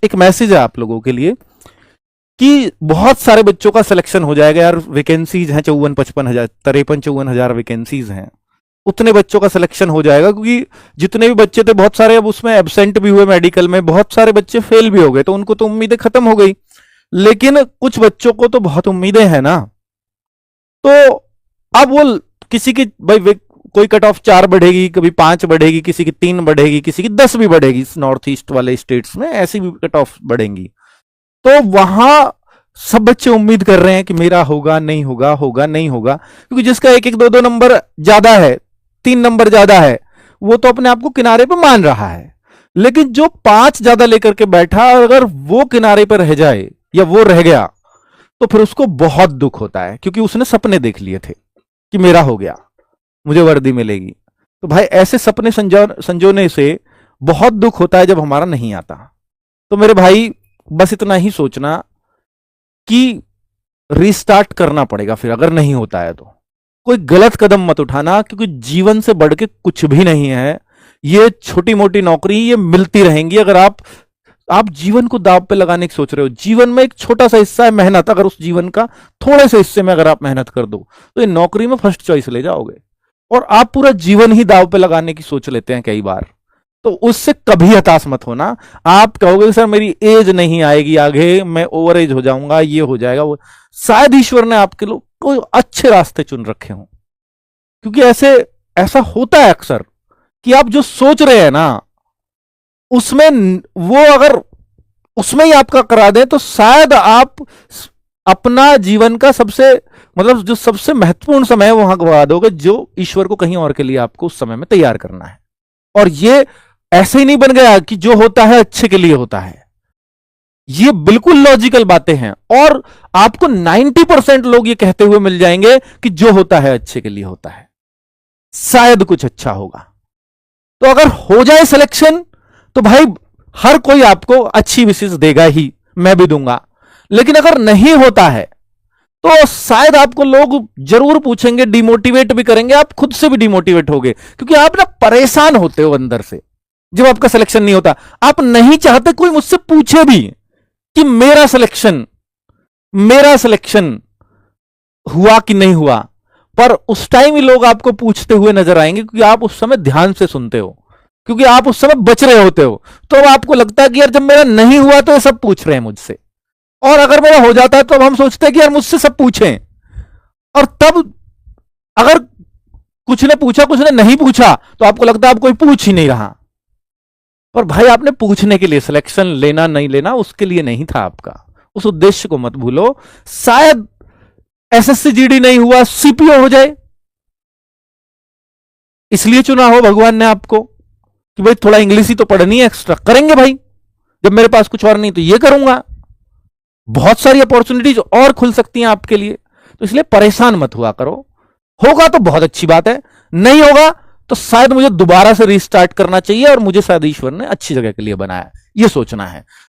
एक मैसेज है आप लोगों के लिए कि बहुत सारे बच्चों का सिलेक्शन हो जाएगा यार। वैकेंसीज हैं 54-55 हजार, 53-54 हजार वैकेंसीज हैं। उतने बच्चों का सिलेक्शन हो जाएगा, क्योंकि जितने भी बच्चे थे बहुत सारे अब उसमें एब्सेंट भी हुए, मेडिकल में बहुत सारे बच्चे फेल भी हो गए, तो उनको तो उम्मीदें खत्म हो गई। लेकिन कुछ बच्चों को तो बहुत उम्मीदें हैं ना। तो अब वो किसी की भाई कोई कट ऑफ 4 बढ़ेगी, कभी 5 बढ़ेगी, किसी की 3 बढ़ेगी, किसी की 10 भी बढ़ेगी। नॉर्थ ईस्ट वाले स्टेट्स में ऐसी भी कट ऑफ बढ़ेंगी। तो वहां सब बच्चे उम्मीद कर रहे हैं कि मेरा होगा नहीं होगा, होगा नहीं होगा, क्योंकि जिसका 1-1, 2-2 नंबर ज्यादा है, 3 नंबर ज्यादा है, वो तो अपने आप को किनारे पे मान रहा है। लेकिन जो 5 ज्यादा लेकर के बैठा, अगर वो किनारे पर रह जाए या वो रह गया, तो फिर उसको बहुत दुख होता है, क्योंकि उसने सपने देख लिए थे कि मेरा हो गया, मुझे वर्दी मिलेगी। तो भाई ऐसे सपने संजोने से बहुत दुख होता है जब हमारा नहीं आता। तो मेरे भाई बस इतना ही सोचना कि रीस्टार्ट करना पड़ेगा फिर, अगर नहीं होता है तो कोई गलत कदम मत उठाना, क्योंकि जीवन से बढ़ के कुछ भी नहीं है। ये छोटी मोटी नौकरी ये मिलती रहेंगी। अगर आप जीवन को दांव पे लगाने की सोच रहे हो, जीवन में एक छोटा सा हिस्सा है मेहनत, अगर उस जीवन का थोड़े से हिस्से में अगर आप मेहनत कर दो, तो ये नौकरी में फर्स्ट चॉइस ले जाओगे। और आप पूरा जीवन ही दांव पे लगाने की सोच लेते हैं कई बार, तो उससे कभी हताश मत होना। आप कहोगे सर मेरी एज नहीं आएगी आगे, मैं ओवर एज हो जाऊंगा, ये हो जाएगा वो, शायद ईश्वर ने आपके लोग कोई अच्छे रास्ते चुन रखे हों। क्योंकि ऐसा होता है अक्सर कि आप जो सोच रहे हैं ना, उसमें वो अगर उसमें ही आपका करा दें, तो शायद आप अपना जीवन का जो सबसे महत्वपूर्ण समय है वहां गवा दोगे, जो ईश्वर को कहीं और के लिए आपको उस समय में तैयार करना है। और ये ऐसे ही नहीं बन गया कि जो होता है अच्छे के लिए होता है। ये बिल्कुल लॉजिकल बातें हैं, और आपको 90% लोग ये कहते हुए मिल जाएंगे कि जो होता है अच्छे के लिए होता है, शायद कुछ अच्छा होगा। तो अगर हो जाए सिलेक्शन, तो भाई हर कोई आपको अच्छी विशेष देगा ही, मैं भी दूंगा। लेकिन अगर नहीं होता है, तो शायद आपको लोग जरूर पूछेंगे, डिमोटिवेट भी करेंगे, आप खुद से भी डिमोटिवेट होगे, क्योंकि आप ना परेशान होते हो अंदर से जब आपका सिलेक्शन नहीं होता। आप नहीं चाहते कोई मुझसे पूछे भी कि मेरा सिलेक्शन हुआ कि नहीं हुआ, पर उस टाइम ही लोग आपको पूछते हुए नजर आएंगे, क्योंकि आप उस समय ध्यान से सुनते हो, क्योंकि आप उस समय बच रहे होते हो। तो अब आपको लगता है कि यार जब मेरा नहीं हुआ तो ये सब पूछ रहे हैं मुझसे, और अगर मेरा हो जाता है तो अब हम सोचते हैं कि यार मुझसे सब पूछें। और तब अगर कुछ ने पूछा कुछ ने नहीं पूछा, तो आपको लगता है अब कोई पूछ ही नहीं रहा। पर भाई आपने पूछने के लिए, सिलेक्शन लेना नहीं लेना उसके लिए नहीं था आपका। उस उद्देश्य को मत भूलो। शायद एसएससी जीडी नहीं हुआ, सीपीओ हो जाए, इसलिए चुना हो भगवान ने आपको कि भाई थोड़ा इंग्लिश ही तो पढ़नी है, एक्स्ट्रा करेंगे भाई, जब मेरे पास कुछ और नहीं तो ये करूंगा। बहुत सारी अपॉर्चुनिटीज और खुल सकती हैं आपके लिए, तो इसलिए परेशान मत हुआ करो। होगा तो बहुत अच्छी बात है, नहीं होगा तो शायद मुझे दोबारा से रीस्टार्ट करना चाहिए, और मुझे शायद ईश्वर ने अच्छी जगह के लिए बनाया, ये सोचना है।